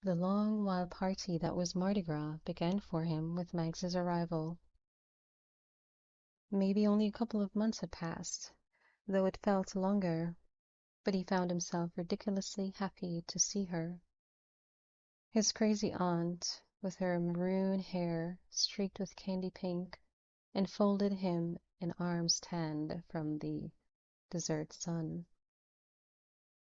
The long, wild party that was Mardi Gras began for him with Mags's arrival. Maybe only a couple of months had passed, though it felt longer, but he found himself ridiculously happy to see her. His crazy aunt, with her maroon hair streaked with candy pink, enfolded him in arms tanned from the desert sun.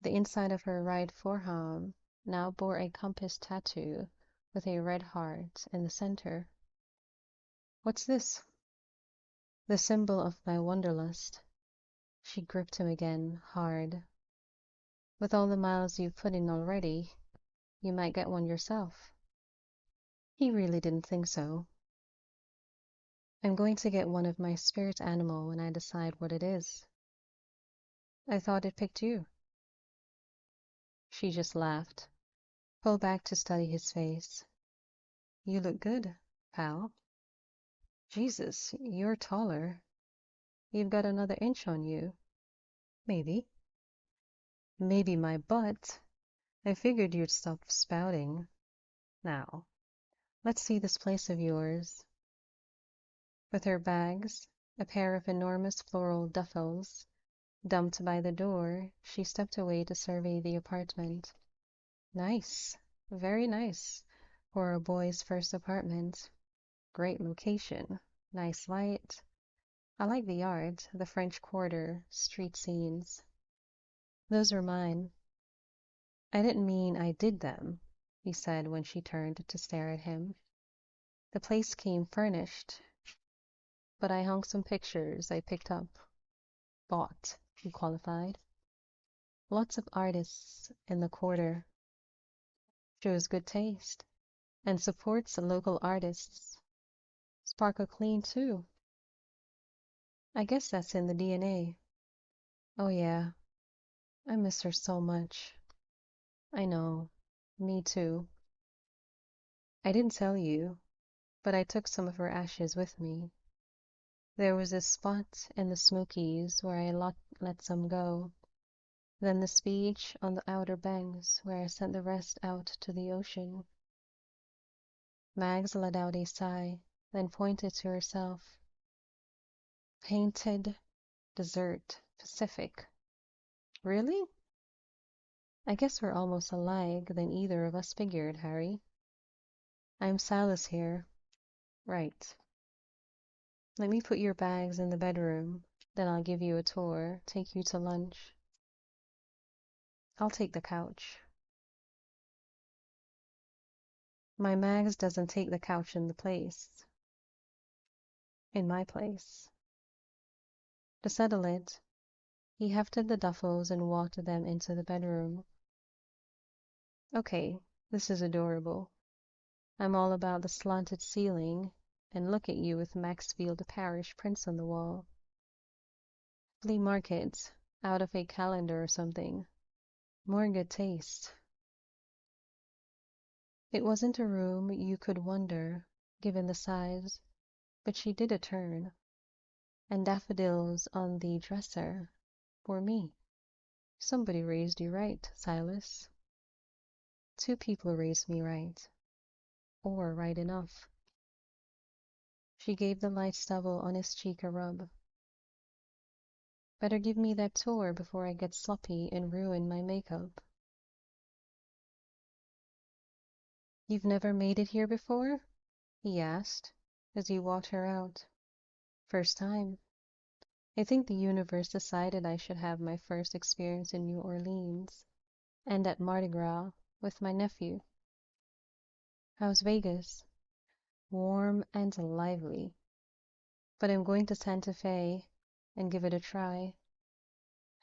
The inside of her right forearm now bore a compass tattoo with a red heart in the center. What's this? The symbol of my wanderlust. She gripped him again, hard. With all the miles you've put in already, you might get one yourself. He really didn't think so. I'm going to get one of my spirit animal when I decide what it is. I thought it picked you. She just laughed, pulled back to study his face. You look good, pal. Jesus, you're taller. You've got another inch on you. Maybe. Maybe my butt. I figured you'd stop spouting. Now, let's see this place of yours. With her bags, a pair of enormous floral duffels, dumped by the door, she stepped away to survey the apartment. Nice, very nice, for a boy's first apartment. Great location, nice light. I like the art, the French Quarter, street scenes. Those are mine. I didn't mean I did them, he said when she turned to stare at him. The place came furnished, but I hung some pictures I picked up. Bought, he qualified. Lots of artists in the quarter. Shows good taste and supports local artists. Sparkle clean, too. I guess that's in the DNA. Oh, yeah. I miss her so much. I know. Me too. I didn't tell you, but I took some of her ashes with me. There was a spot in the Smokies where I let some go. Then the beach on the Outer Banks where I sent the rest out to the ocean. Mags let out a sigh, then pointed to herself. Painted Desert Pacific. Really? I guess we're almost alike than either of us figured, Harry. I'm Silas here. Right. Let me put your bags in the bedroom, then I'll give you a tour, take you to lunch. I'll take the couch. My Mags doesn't take the couch in my place. To settle it, he hefted the duffels and walked them into the bedroom. Okay, this is adorable. I'm all about the slanted ceiling, and look at you with Maxfield Parrish prints on the wall. Flea market, out of a calendar or something. More good taste. It wasn't a room you could wonder, given the size, but she did a turn. And daffodils on the dresser. For me. Somebody raised you right, Silas. 2 people raised me right. Or right enough. She gave the light stubble on his cheek a rub. Better give me that tour before I get sloppy and ruin my makeup. You've never made it here before? He asked, as he walked her out. First time. I think the universe decided I should have my first experience in New Orleans, and at Mardi Gras with my nephew. How's Vegas? Warm and lively. But I'm going to Santa Fe and give it a try.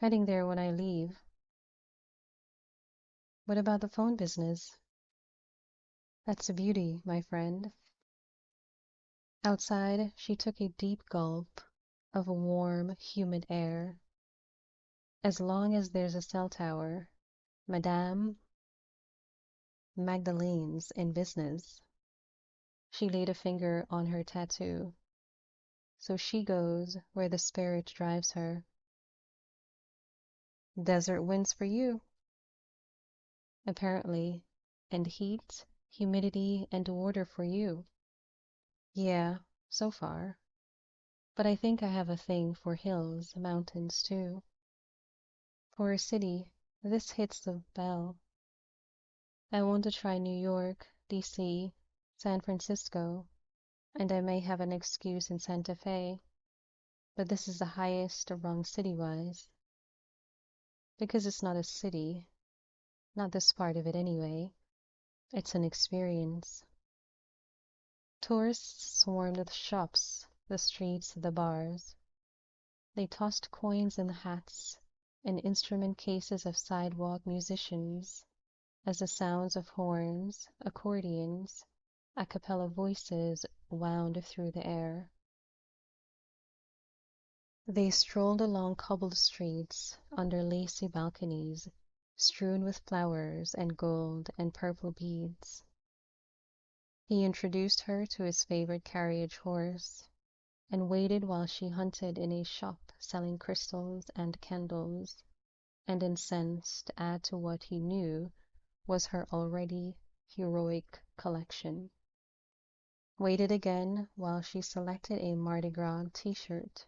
Heading there when I leave. What about the phone business? That's a beauty, my friend. Outside, she took a deep gulp of warm, humid air. As long as there's a cell tower, Madame Magdalene's in business. She laid a finger on her tattoo. So she goes where the spirit drives her. Desert winds for you. Apparently, and heat, humidity, and order for you. Yeah, so far. But I think I have a thing for hills, mountains too. For a city, this hits the bell. I want to try New York, DC, San Francisco, and I may have an excuse in Santa Fe, but this is the highest rung city-wise. Because it's not a city, not this part of it anyway. It's an experience. Tourists swarmed the shops, the streets, the bars. They tossed coins in the hats and instrument cases of sidewalk musicians as the sounds of horns, accordions, a cappella voices wound through the air. They strolled along cobbled streets under lacy balconies strewn with flowers and gold and purple beads. He introduced her to his favorite carriage horse and waited while she hunted in a shop selling crystals and candles and incense to add to what he knew was her already heroic collection. Waited again while she selected a Mardi Gras t-shirt.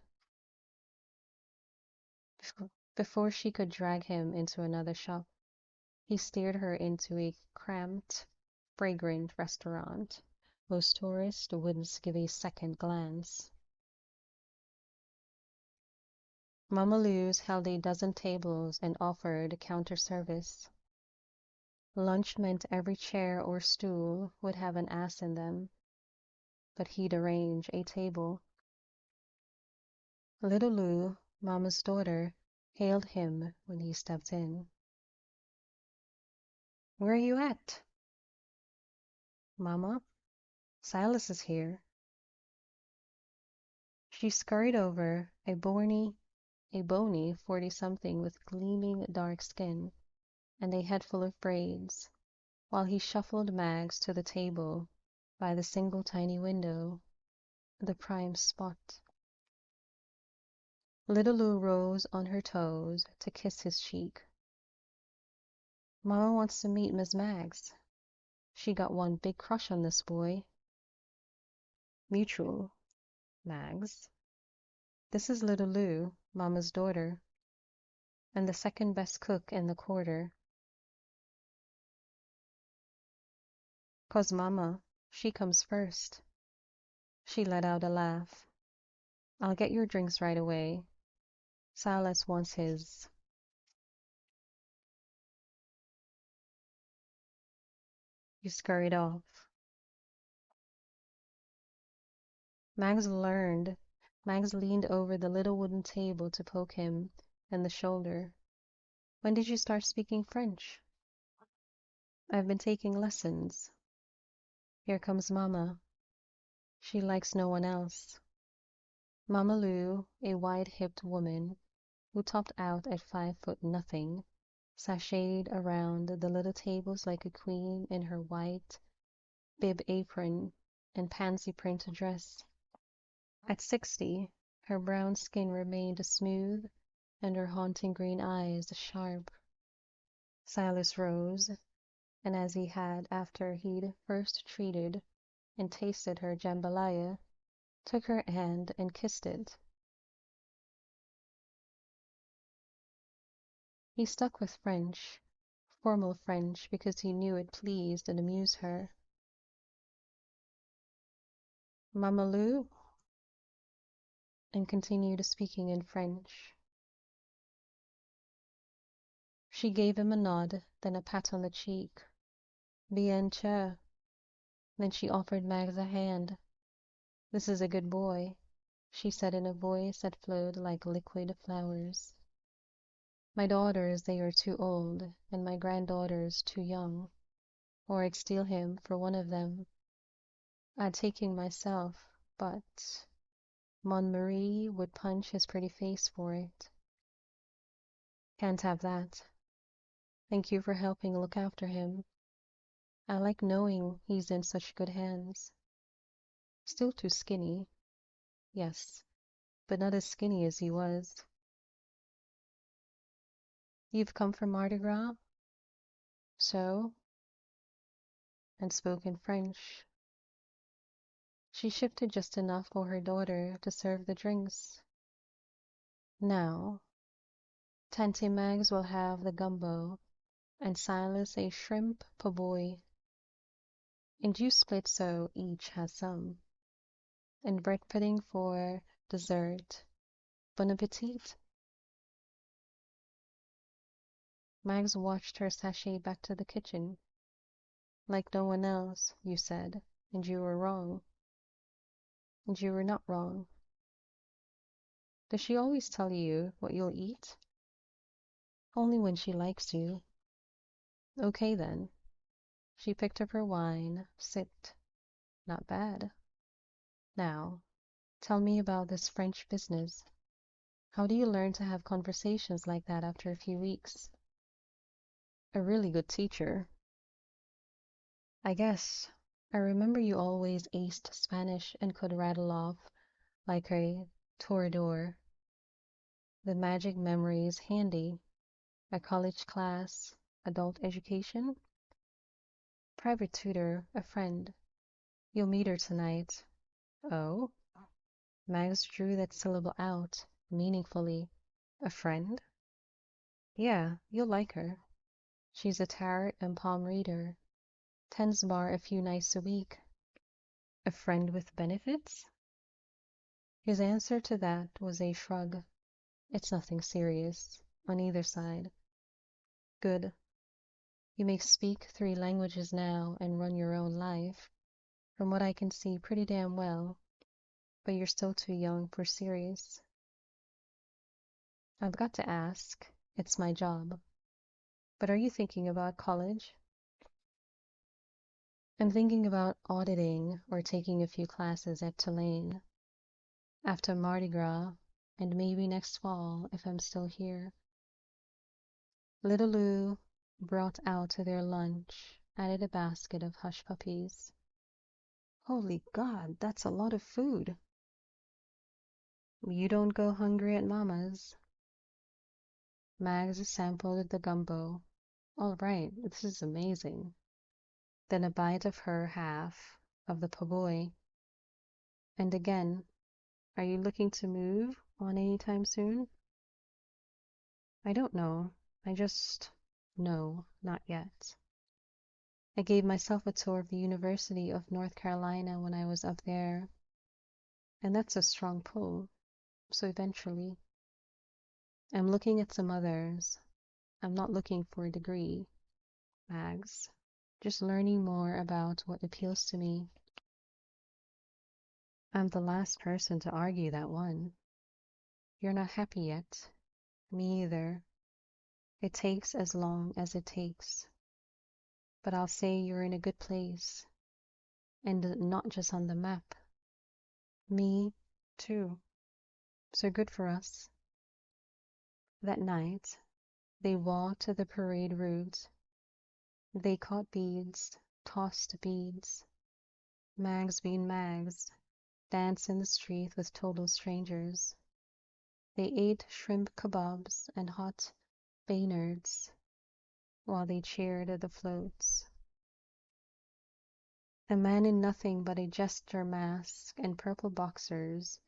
Before she could drag him into another shop, he steered her into a cramped, fragrant restaurant. Most tourists wouldn't give a second glance. Mama Lou's held a dozen tables and offered counter service. Lunch meant every chair or stool would have an ass in them, but he'd arrange a table. Little Lou, Mama's daughter, hailed him when he stepped in. "Where are you at?" "Mama, Silas is here." She scurried over, a bony 40-something with gleaming dark skin and a head full of braids, while he shuffled Mags to the table by the single tiny window, the prime spot. Little Lou rose on her toes to kiss his cheek. "Mama wants to meet Miss Mags. She got one big crush on this boy." "Mutual, Mags. This is Little Lou, Mama's daughter, and the second best cook in the quarter. 'Cause Mama, she comes first." She let out a laugh. "I'll get your drinks right away. Silas wants his." You scurried off. Mags leaned over the little wooden table to poke him in the shoulder. "When did you start speaking French?" "I've been taking lessons." "Here comes Mama. She likes no one else." Mama Lou, a wide-hipped woman who topped out at 5 foot nothing, sashayed around the little tables like a queen in her white bib apron and pansy print dress. At 60, her brown skin remained smooth and her haunting green eyes sharp. Silas rose, and as he had after he'd first treated and tasted her jambalaya, took her hand and kissed it. He stuck with French, formal French, because he knew it pleased and amused her. "Mama Lou," and continued speaking in French. She gave him a nod, then a pat on the cheek. "Bien sûr." Then she offered Mags a hand. "This is a good boy," she said in a voice that flowed like liquid flowers. "My daughters, they are too old, and my granddaughters too young, or I'd steal him for one of them. I'd take him myself, but Mon Marie would punch his pretty face for it. Can't have that. Thank you for helping look after him. I like knowing he's in such good hands. Still too skinny, yes, but not as skinny as he was." "You've come for Mardi Gras?" "So?" and spoke in French. She shifted just enough for her daughter to serve the drinks. Now, Tante Mags will have the gumbo, and Silas a shrimp po' boy. And you split so each has some. And bread pudding for dessert. Bon appetit. Mags watched her sashay back to the kitchen. Like no one else, you said, and you were wrong. And you were not wrong. Does she always tell you what you'll eat? Only when she likes you. Okay then. She picked up her wine, sipped. Not bad. Now, tell me about this French business. How do you learn to have conversations like that after a few weeks? A really good teacher. I guess. I remember you always aced Spanish and could rattle off like a toreador. The magic memories handy. A college class, adult education, private tutor, a friend. You'll meet her tonight. Oh? Mags drew that syllable out, meaningfully. A friend? Yeah, you'll like her. She's a tarot and palm reader. Tends bar a few nights a week. A friend with benefits? His answer to that was a shrug. It's nothing serious, on either side. Good. You may speak 3 languages now and run your own life. From what I can see, pretty damn well. But you're still too young for serious. I've got to ask. It's my job. But are you thinking about college? I'm thinking about auditing or taking a few classes at Tulane. After Mardi Gras, and maybe next fall if I'm still here. Little Lou brought out to their lunch, added a basket of hush puppies. Holy God, that's a lot of food. You don't go hungry at Mama's. Mags sampled the gumbo. All right, this is amazing. Then a bite of her half of the po' boy. And again, are you looking to move on any time soon? I don't know. I just no, not yet. I gave myself a tour of the University of North Carolina when I was up there, and that's a strong pull. So eventually, I'm looking at some others. I'm not looking for a degree, Mags. Just learning more about what appeals to me. I'm the last person to argue that one. You're not happy yet. Me either. It takes as long as it takes. But I'll say you're in a good place. And not just on the map. Me, too. So good for us. That night, they walked to the parade route. They caught beads, tossed beads. Mags being mags, danced in the street with total strangers. They ate shrimp kebabs and hot Bayards while they cheered at the floats. A man in nothing but a jester mask and purple boxers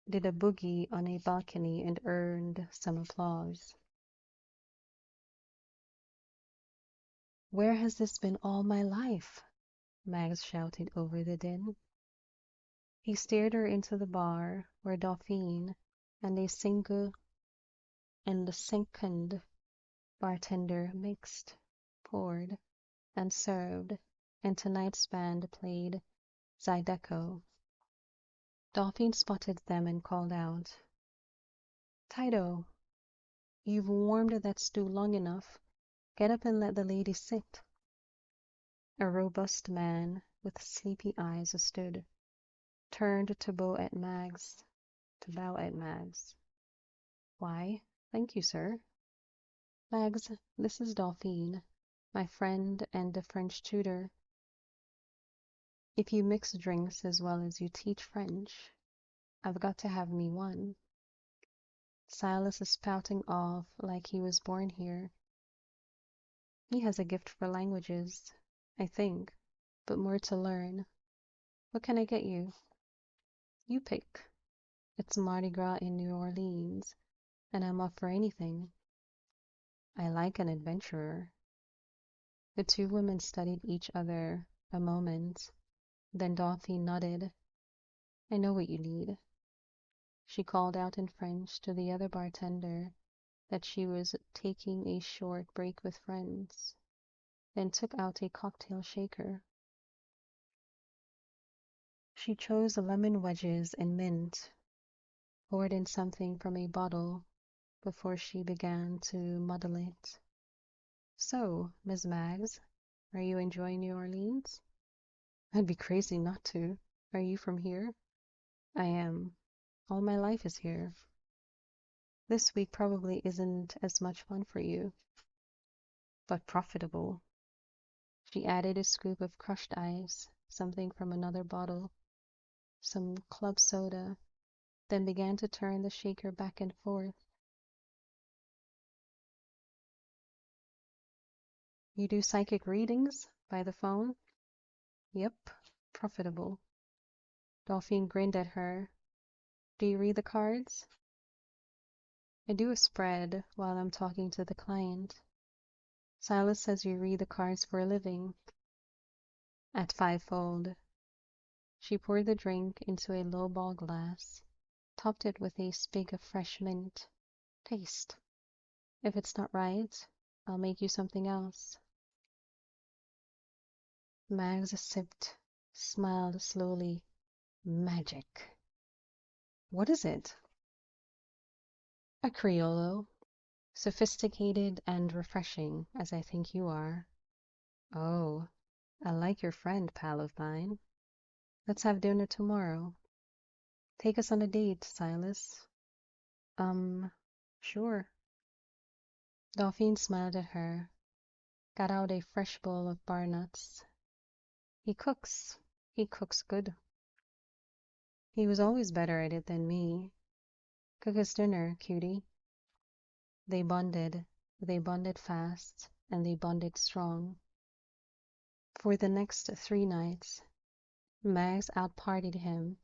did a boogie on a balcony and earned some applause. Where has this been all my life? Mags shouted over the din. He steered her into the bar where Dauphine and a single and the second bartender mixed, poured, and served, and tonight's band played Zydeco. Dauphine spotted them and called out, Tito, you've warmed that stew long enough. Get up and let the lady sit. A robust man with sleepy eyes stood, turned to bow at Mags. Why, thank you, sir. Mags, this is Dauphine, my friend and a French tutor. If you mix drinks as well as you teach French, I've got to have me one. Silas is spouting off like he was born here. He has a gift for languages. I think, but more to learn. What can I get you? You pick. It's Mardi Gras in New Orleans, and I'm up for anything. I like an adventurer. The two women studied each other a moment, then Dorothy nodded. I know what you need. She called out in French to the other bartender that she was taking a short break with friends, then took out a cocktail shaker. She chose lemon wedges and mint, poured in something from a bottle before she began to muddle it. So, Miss Maggs, are you enjoying New Orleans? I'd be crazy not to. Are you from here? I am. All my life is here. This week probably isn't as much fun for you, but profitable. She added a scoop of crushed ice, something from another bottle, some club soda, then began to turn the shaker back and forth. You do psychic readings by the phone? Yep, profitable. Dolphine grinned at her. Do you read the cards? I do a spread while I'm talking to the client. Silas says you read the cards for a living. At fivefold. She poured the drink into a lowball glass, topped it with a sprig of fresh mint. Taste. If it's not right, I'll make you something else. Mags sipped, smiled slowly. Magic. What is it? A Criollo. Sophisticated and refreshing, as I think you are. Oh, I like your friend, pal of mine. Let's have dinner tomorrow. Take us on a date, Silas. Sure. Dolphine smiled at her, got out a fresh bowl of bar nuts. He cooks. He cooks good. He was always better at it than me. Cook us dinner, cutie. They bonded. They bonded fast, and they bonded strong. For the next 3 nights, Mags outpartied him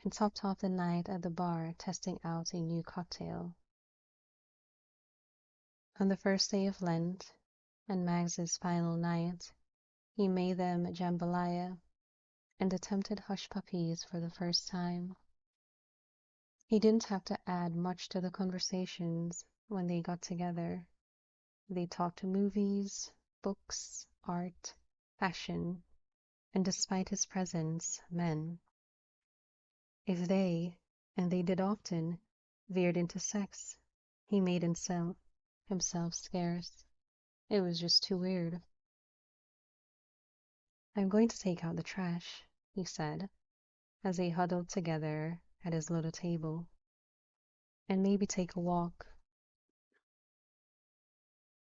and topped off the night at the bar testing out a new cocktail. On the first day of Lent, and Mags's final night, he made them jambalaya and attempted hush puppies for the first time. He didn't have to add much to the conversations when they got together. They talked movies, books, art, fashion, and despite his presence, men. If they, and they did often, veered into sex, he made himself scarce. It was just too weird. I'm going to take out the trash, he said, as they huddled together at his little table, and maybe take a walk.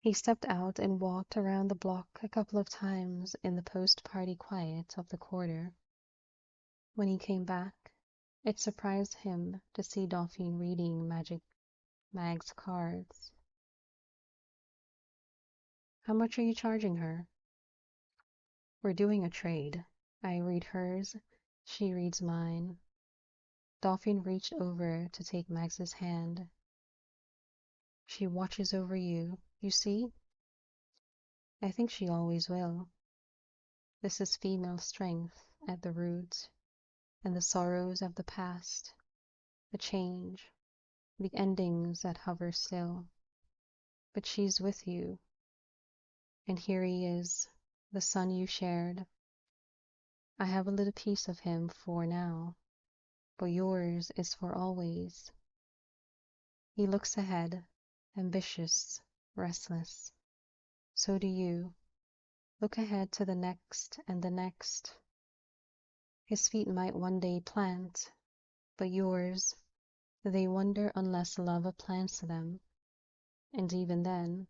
He stepped out and walked around the block a couple of times in the post-party quiet of the quarter. When he came back, it surprised him to see Dolphine reading Mag's cards. How much are you charging her? We're doing a trade. I read hers, she reads mine. Dolphine reached over to take Max's hand. She watches over you, you see? I think she always will. This is female strength at the root, and the sorrows of the past, the change, the endings that hover still. But she's with you, and here he is, the son you shared. I have a little piece of him for now, but yours is for always. He looks ahead, ambitious, restless. So do you. Look ahead to the next and the next. His feet might one day plant, but yours, they wander unless love plants them, and even then,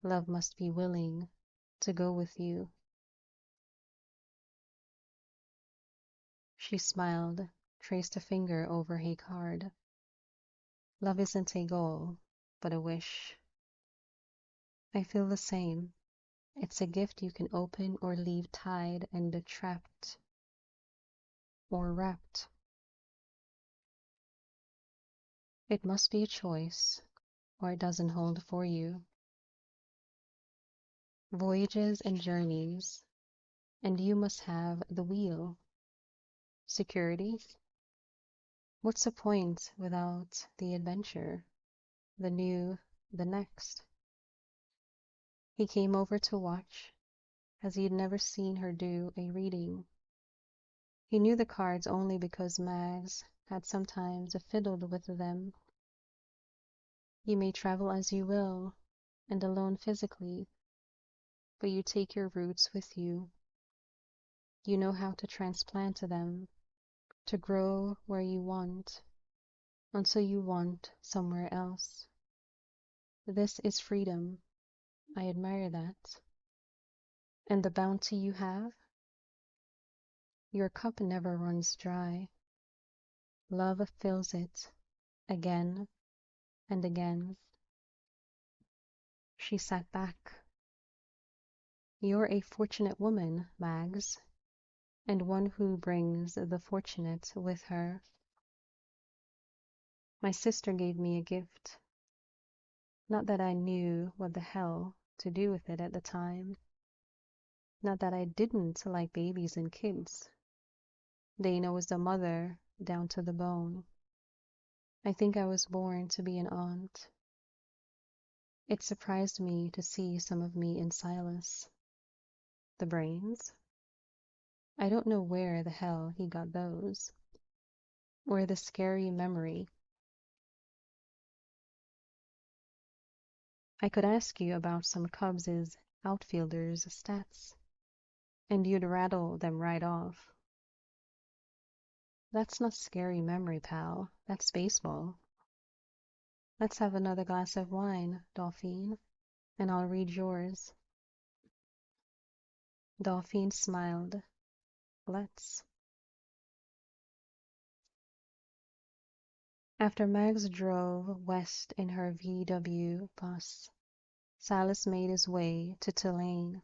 love must be willing to go with you. She smiled, traced a finger over a card. Love isn't a goal, but a wish. I feel the same. It's a gift you can open or leave tied and trapped or wrapped. It must be a choice, or it doesn't hold for you. Voyages and journeys, and you must have the wheel. Security? What's the point without the adventure, the new, the next? He came over to watch, as he'd never seen her do a reading. He knew the cards only because Mags had sometimes fiddled with them. You may travel as you will, and alone physically, but you take your roots with you. You know how to transplant them, to grow where you want, until you want somewhere else. This is freedom. I admire that. And the bounty you have? Your cup never runs dry. Love fills it again and again. She sat back. You're a fortunate woman, Mags, and one who brings the fortunate with her. My sister gave me a gift. Not that I knew what the hell to do with it at the time. Not that I didn't like babies and kids. Dana was the mother down to the bone. I think I was born to be an aunt. It surprised me to see some of me in Silas. The brains? I don't know where the hell he got those. Or the scary memory. I could ask you about some Cubs' outfielders' stats, and you'd rattle them right off. That's not scary memory, pal. That's baseball. Let's have another glass of wine, Dolphine, and I'll read yours. Dolphine smiled. Let's. After Mags drove west in her VW bus, Silas made his way to Tulane.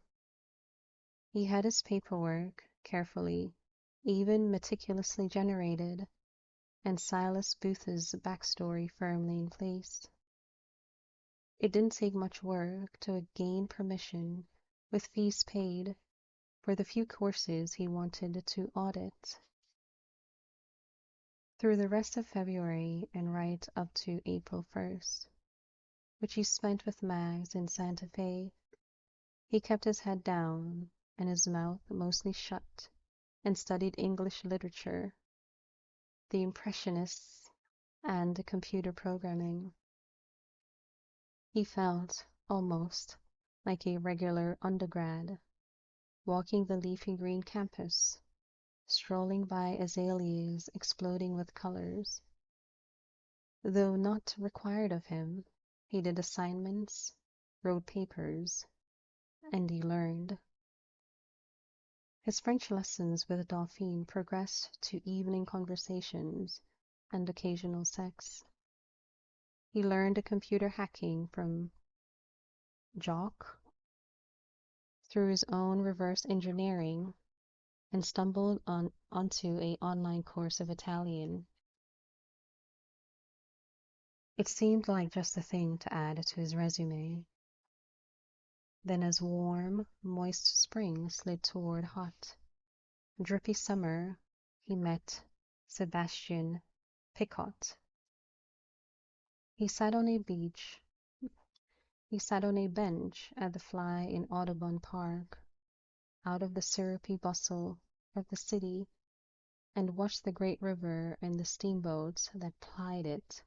He had his paperwork carefully, even meticulously generated, and Silas Booth's backstory firmly in place. It didn't take much work to gain permission, with fees paid, for the few courses he wanted to audit. Through the rest of February and right up to April 1st, which he spent with Mags in Santa Fe, he kept his head down and his mouth mostly shut and studied English literature, the Impressionists, and computer programming. He felt almost like a regular undergrad, walking the leafy green campus, strolling by azaleas exploding with colors. Though not required of him, he did assignments, wrote papers, and he learned. His French lessons with Dauphine progressed to evening conversations and occasional sex. He learned computer hacking from Jock through his own reverse engineering and stumbled onto an online course of Italian. It seemed like just a thing to add to his resume. Then as warm, moist spring slid toward hot, drippy summer, he met Sebastian Picot. He sat on a bench at the Fly in Audubon Park, out of the syrupy bustle of the city, and watched the great river and the steamboats that plied it.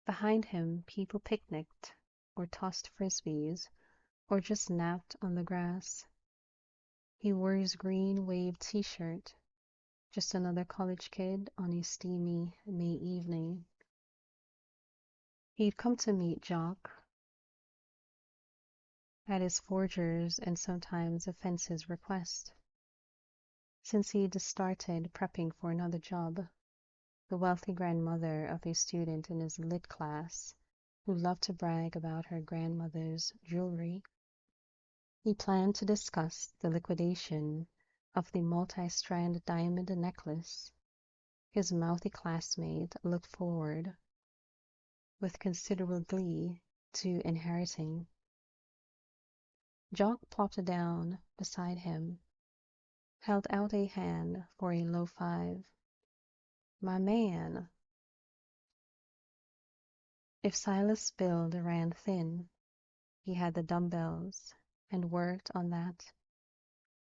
Behind him, people picnicked, or tossed frisbees, or just napped on the grass. He wore his green wave t-shirt, just another college kid on a steamy May evening. He'd come to meet Jock at his forger's and sometimes offend his request. Since he'd started prepping for another job, the wealthy grandmother of a student in his lit class who loved to brag about her grandmother's jewelry He planned to discuss the liquidation of the multi-strand diamond necklace his mouthy classmate looked forward with considerable glee to inheriting. Jock plopped down beside him, held out a hand for a low five. My man! If Silas' build ran thin, he had the dumbbells and worked on that.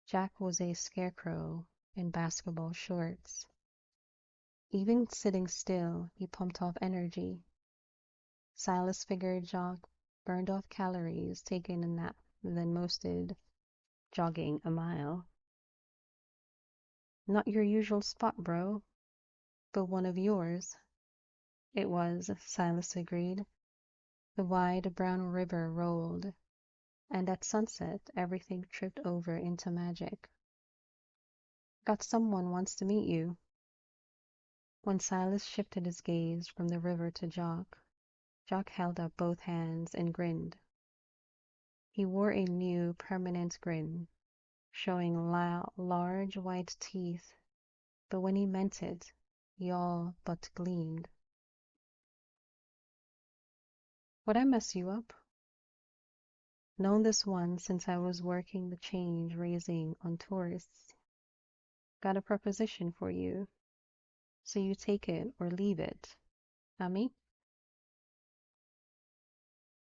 Jack was a scarecrow in basketball shorts. Even sitting still, he pumped off energy. Silas figured Jock burned off calories taking a nap, then most did jogging a mile. Not your usual spot, bro, but one of yours. It was, Silas agreed. The wide brown river rolled, and at sunset everything tripped over into magic. Got someone wants to meet you. When Silas shifted his gaze from the river to Jock, Jock held up both hands and grinned. He wore a new permanent grin, showing large white teeth, but when he meant it, he all but gleamed. Would I mess you up? Known this one since I was working the change raising on tourists. Got a proposition for you, so you take it or leave it. Me?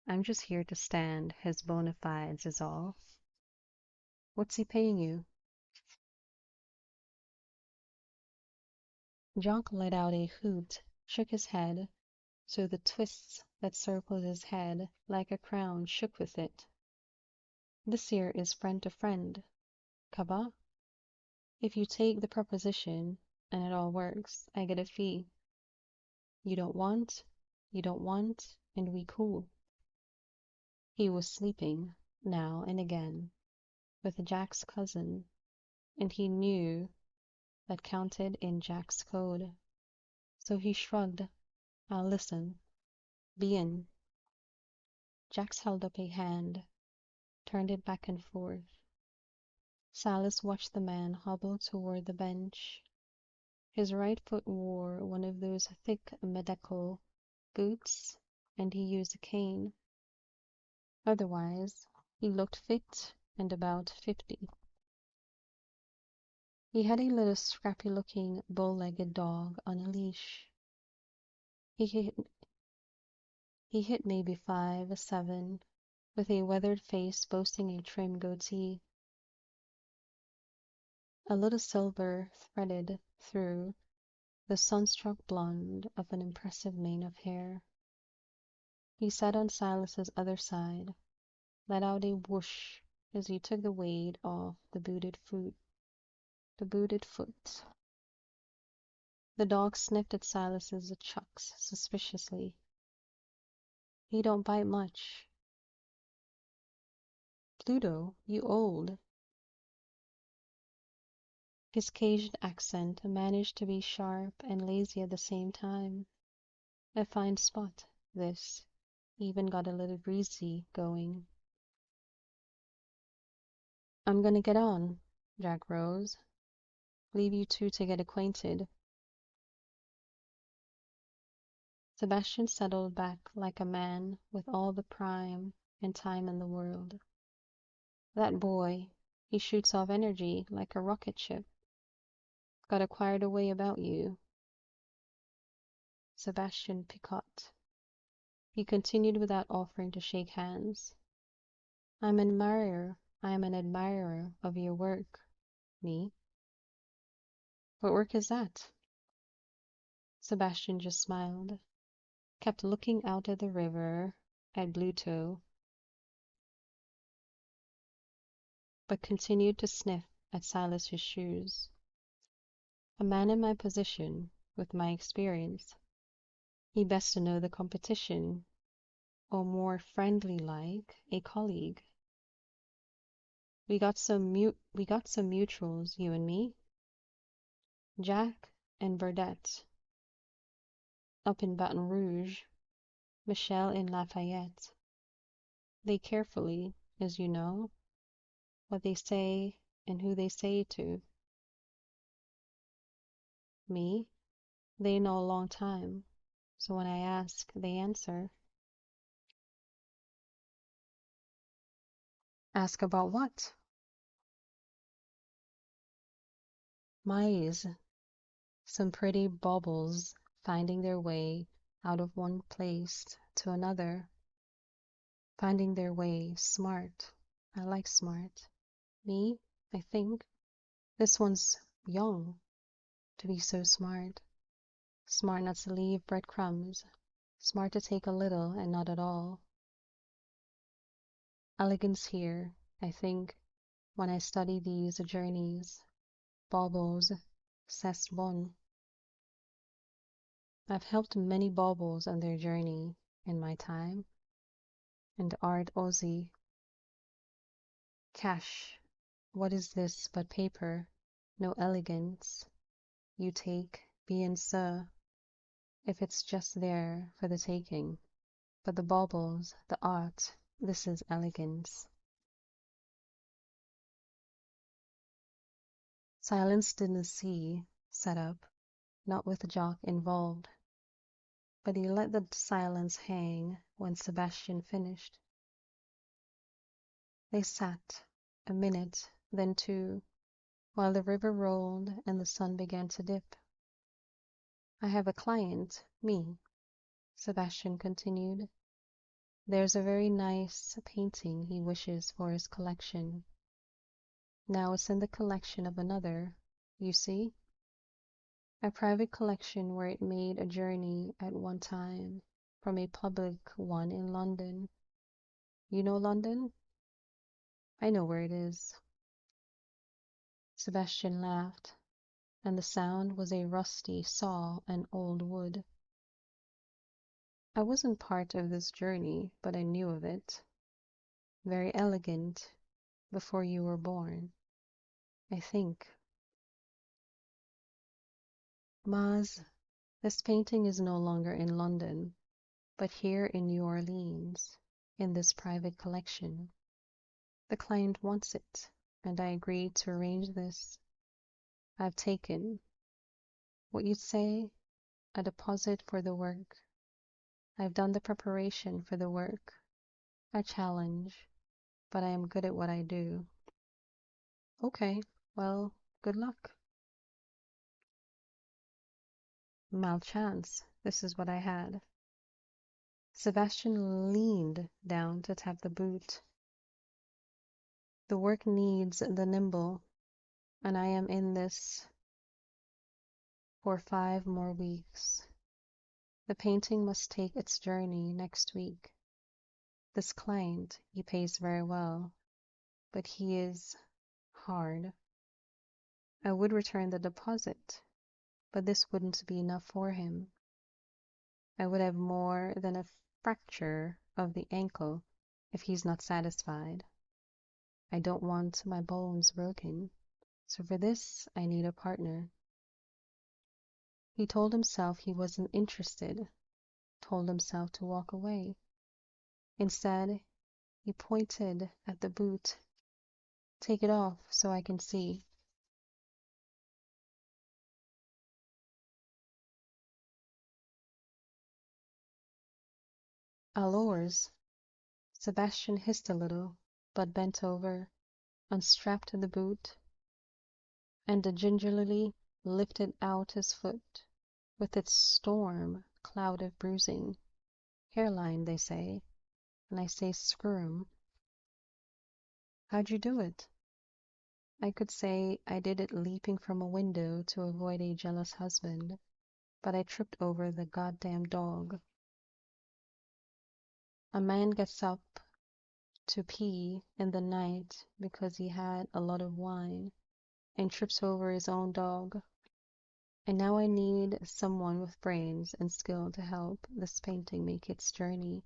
I'm just here to stand his bona fides is all. What's he paying you? Jock let out a hoot, shook his head, so the twists that circled his head like a crown shook with it. This here is friend to friend, Kaba. If you take the proposition and it all works, I get a fee. You don't want, and we cool. He was sleeping, now and again, with Jack's cousin, and he knew that counted in Jack's code. So he shrugged. I'll listen. Be in. Jax held up a hand, turned it back and forth. Silas watched the man hobble toward the bench. His right foot wore one of those thick medical boots, and he used a cane. Otherwise, he looked fit and about 50. He had a little scrappy-looking, bow-legged dog on a leash. He hit maybe 5'7", with a weathered face boasting a trim goatee. A little silver threaded through the sunstruck blonde of an impressive mane of hair. He sat on Silas's other side, let out a whoosh as he took the weight off the booted foot. The dog sniffed at Silas's chucks suspiciously. He don't bite much. Pluto, you old. His Cajun accent managed to be sharp and lazy at the same time. A fine spot, this. Even got a little breezy going. I'm gonna get on, Jack rose. Leave you two to get acquainted. Sebastian settled back like a man with all the prime and time in the world. That boy, he shoots off energy like a rocket ship. Got a quieter way about you. Sebastian Picot. He continued without offering to shake hands. I am an admirer of your work. Me? What work is that? Sebastian just smiled, kept looking out at the river, at Bluto, but continued to sniff at Silas's shoes. A man in my position, with my experience, he best to know the competition, or more friendly like, a colleague. We got some mutuals, you and me. Jack and Burdette, up in Baton Rouge, Michelle in Lafayette. They carefully, as you know, what they say and who they say it to. Me? They know a long time, so when I ask, they answer. Ask about what? Mice, some pretty baubles finding their way out of one place to another, finding their way smart. I like smart. Me, I think. This one's young to be so smart. Smart not to leave breadcrumbs. Smart to take a little and not at all. Elegance here, I think, when I study these journeys. Baubles, c'est bon. I've helped many baubles on their journey in my time. And art aussi. Cash. What is this but paper? No elegance. You take, bien sûr, if it's just there for the taking. But the baubles, the art, this is elegance. Silenced in the sea, set up, not with Jock involved. But he let the silence hang when Sebastian finished. They sat, a minute, then two, while the river rolled and the sun began to dip. I have a client, me, Sebastian continued. There's a very nice painting he wishes for his collection. Now it's in the collection of another, you see? A private collection where it made a journey at one time from a public one in London. You know London? I know where it is. Sebastian laughed, and the sound was a rusty saw and old wood. I wasn't part of this journey, but I knew of it. Very elegant, before you were born, I think. Mas, this painting is no longer in London, but here in New Orleans, in this private collection. The client wants it, and I agreed to arrange this. I've taken, what you'd say, a deposit for the work. I've done the preparation for the work. A challenge, but I am good at what I do. Okay, well, good luck. Malchance, this is what I had. Sebastian leaned down to tap the boot. The work needs the nimble, and I am in this for 5 more weeks. The painting must take its journey next week. This client, he pays very well, but he is hard. I would return the deposit, but this wouldn't be enough for him. I would have more than a fracture of the ankle if he's not satisfied. I don't want my bones broken, so for this I need a partner. He told himself he wasn't interested, told himself to walk away. Instead, he pointed at the boot. Take it off so I can see. Alors, Sebastian hissed a little, but bent over, unstrapped the boot, and gingerly lifted out his foot, with its storm cloud of bruising. Hairline, they say, and I say screw. How'd you do it? I could say I did it leaping from a window to avoid a jealous husband, but I tripped over the goddamn dog. A man gets up to pee in the night because he had a lot of wine and trips over his own dog. And now I need someone with brains and skill to help this painting make its journey,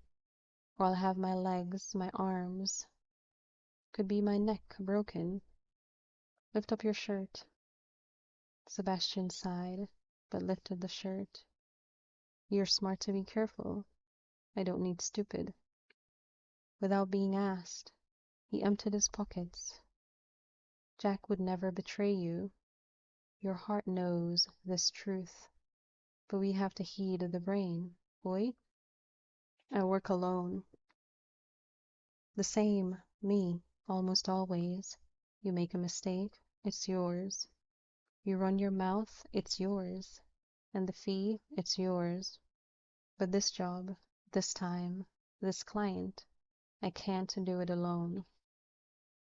or I'll have my legs, my arms, could be my neck broken. Lift up your shirt. Sebastian sighed, but lifted the shirt. You're smart to be careful. I don't need stupid. Without being asked, he emptied his pockets, Jack would never betray you. Your heart knows this truth, but we have to heed the brain. Boy, I work alone. The same, me, almost always. You make a mistake, it's yours. You run your mouth, it's yours. And the fee, it's yours. But this job, this time, this client, I can't do it alone.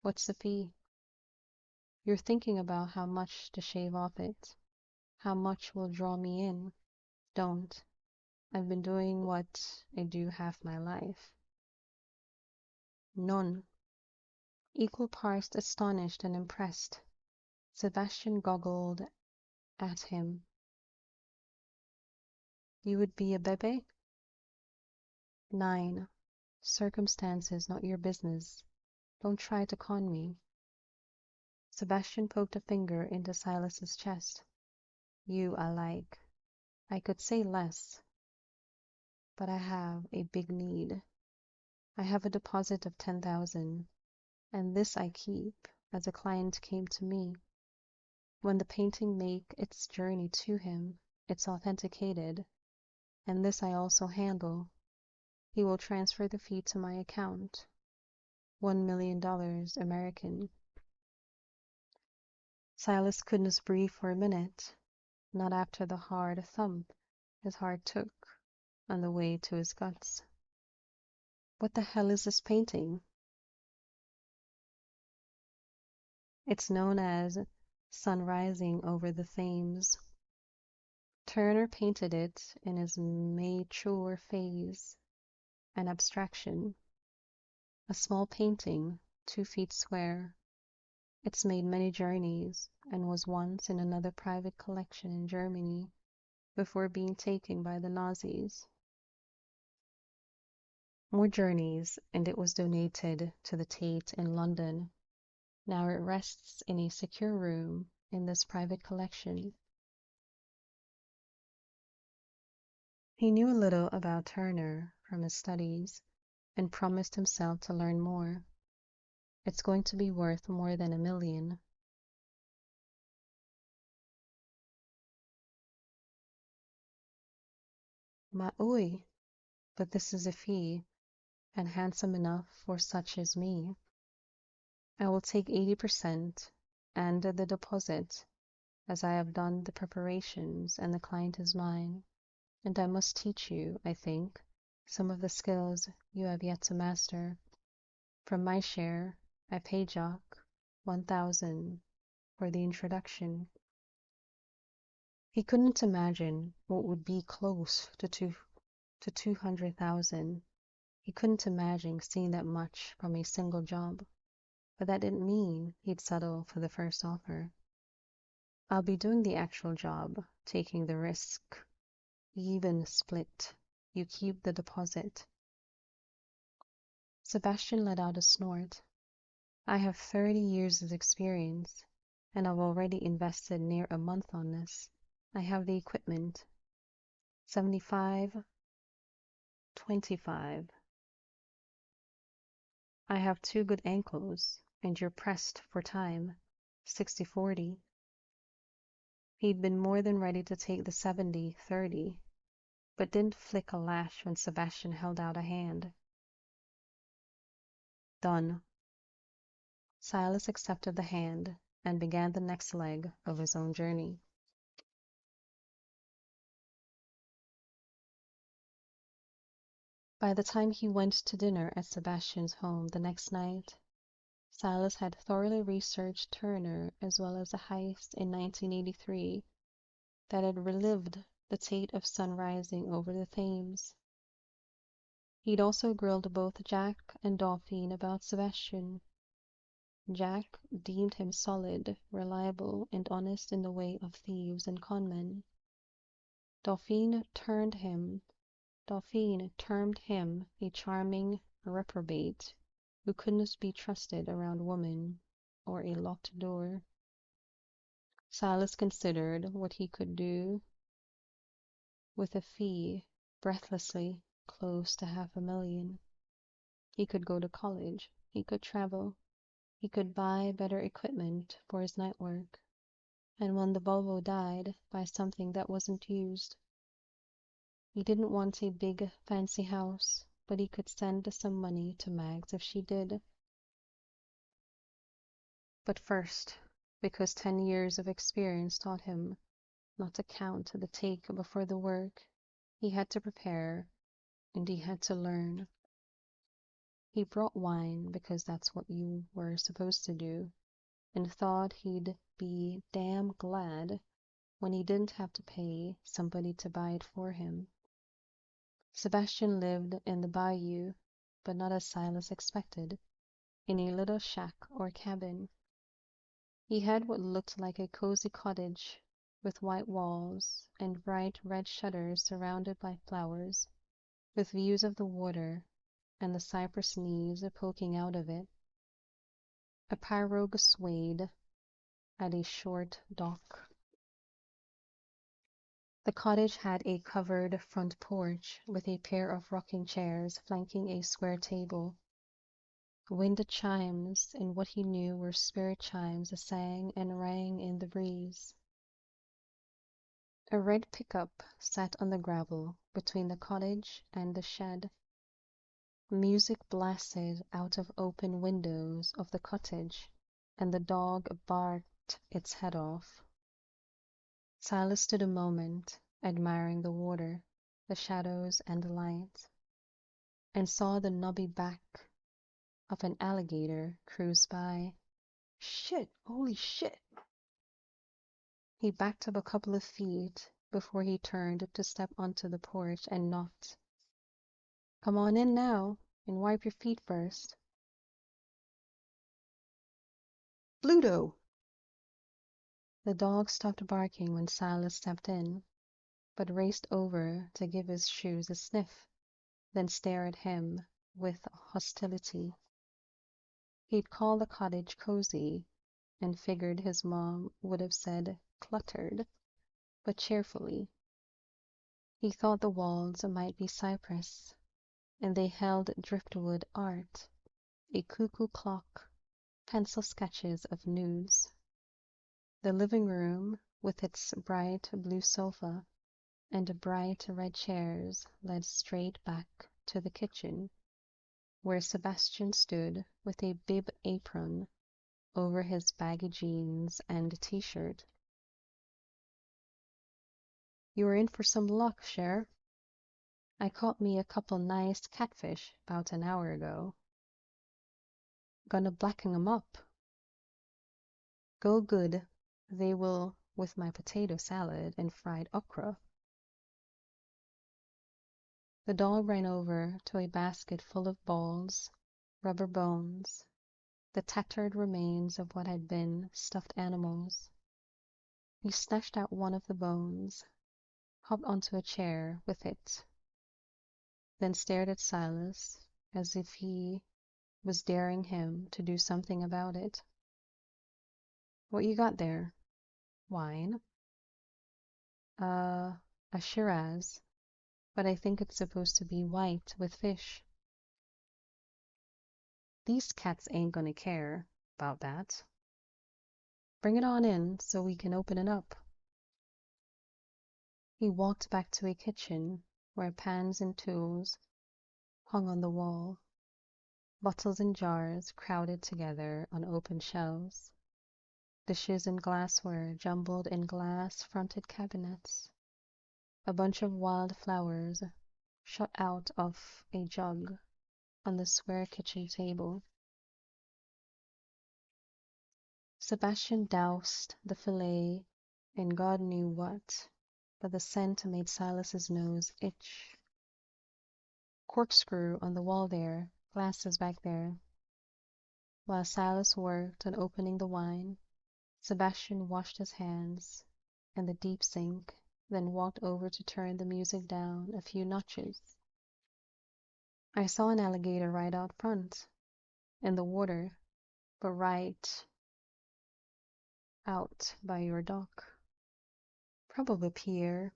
What's the fee? You're thinking about how much to shave off it, how much will draw me in. Don't. I've been doing what I do half my life. None. Equal parts astonished and impressed, Sebastian goggled at him. You would be a bebe? 9. Circumstances, not your business. Don't try to con me. Sebastian poked a finger into Silas's chest. You I like. I could say less, but I have a big need. I have a deposit of 10,000, and this I keep as a client came to me. When the painting make its journey to him, it's authenticated, and this I also handle. He will transfer the fee to my account. $1 million American. Silas couldn't breathe for a minute, not after the hard thump his heart took on the way to his guts. What the hell is this painting? It's known as Sun Rising over the Thames. Turner painted it in his mature phase, an abstraction, a small painting, 2 feet square. It's made many journeys and was once in another private collection in Germany before being taken by the Nazis. More journeys, and it was donated to the Tate in London. Now it rests in a secure room in this private collection. He knew a little about Turner from his studies and promised himself to learn more. It's going to be worth more than $1 million. Ma'oi, but this is a fee, and handsome enough for such as me. I will take 80% and the deposit, as I have done the preparations and the client is mine. And I must teach you, I think, some of the skills you have yet to master. From my share, I pay Jock 1,000 for the introduction. He couldn't imagine what would be close to 200,000. He couldn't imagine seeing that much from a single job, but that didn't mean he'd settle for the first offer. I'll be doing the actual job, taking the risk. Even split. You keep the deposit. Sebastian let out a snort. I have 30 years of experience, and I've already invested near a month on this. I have the equipment. 75, 25. I have 2 good ankles, and you're pressed for time. 60-40. He'd been more than ready to take the 70-30, but didn't flick a lash when Sebastian held out a hand. Done. Silas accepted the hand and began the next leg of his own journey. By the time he went to dinner at Sebastian's home the next night, Silas had thoroughly researched Turner as well as a heist in 1983 that had relived the Tate of Sun Rising over the Thames. He'd also grilled both Jack and Dauphine about Sebastian. Jack deemed him solid, reliable, and honest in the way of thieves and conmen. Dauphine termed him a charming reprobate who couldn't be trusted around women or a locked door. Silas considered what he could do with a fee breathlessly close to $500,000. He could go to college. He could travel. He could buy better equipment for his night work, and when the Volvo died, buy something that wasn't used. He didn't want a big, fancy house, but he could send some money to Mags if she did. But first, because 10 years of experience taught him not to count the take before the work, he had to prepare and he had to learn. He brought wine because that's what you were supposed to do, and thought he'd be damn glad when he didn't have to pay somebody to buy it for him. Sebastian lived in the bayou, but not as Silas expected, in a little shack or cabin. He had what looked like a cozy cottage with white walls and bright red shutters surrounded by flowers, with views of the water and the cypress knees poking out of it. A pirogue swayed at a short dock. The cottage had a covered front porch with a pair of rocking chairs flanking a square table. Wind chimes and what he knew were spirit chimes sang and rang in the breeze. A red pickup sat on the gravel between the cottage and the shed. Music blasted out of open windows of the cottage, and the dog barked its head off. Silas stood a moment, admiring the water, the shadows, and the light, and saw the knobby back of an alligator cruise by. Shit! Holy shit! He backed up a couple of feet before he turned to step onto the porch and knocked. Come on in now, and wipe your feet first. Bluto! The dog stopped barking when Silas stepped in, but raced over to give his shoes a sniff, then stare at him with hostility. He'd called the cottage cozy, and figured his mom would have said cluttered, but cheerfully. He thought the walls might be cypress, and they held driftwood art, a cuckoo clock, pencil sketches of nudes. The living room, with its bright blue sofa and bright red chairs, led straight back to the kitchen, where Sebastian stood with a bib apron over his baggy jeans and t-shirt. You were in for some luck, Cher. I caught me a couple nice catfish about an hour ago. Gonna blacken 'em up. Go good. They will with my potato salad and fried okra. The dog ran over to a basket full of balls, rubber bones, the tattered remains of what had been stuffed animals. He snatched out one of the bones, hopped onto a chair with it, then stared at Silas as if he was daring him to do something about it. What you got there? Wine? A Shiraz, but I think it's supposed to be white with fish. These cats ain't gonna care about that. Bring it on in so we can open it up. He walked back to a kitchen where pans and tools hung on the wall, bottles and jars crowded together on open shelves, dishes and glassware jumbled in glass-fronted cabinets. A bunch of wild flowers shot out of a jug on the square kitchen table. Sebastian doused the fillet in God knew what, but the scent made Silas's nose itch. Corkscrew on the wall there, glasses back there. While Silas worked on opening the wine, Sebastian washed his hands in the deep sink, then walked over to turn the music down a few notches. I saw an alligator right out front, in the water, but right out by your dock. Probably Pierre.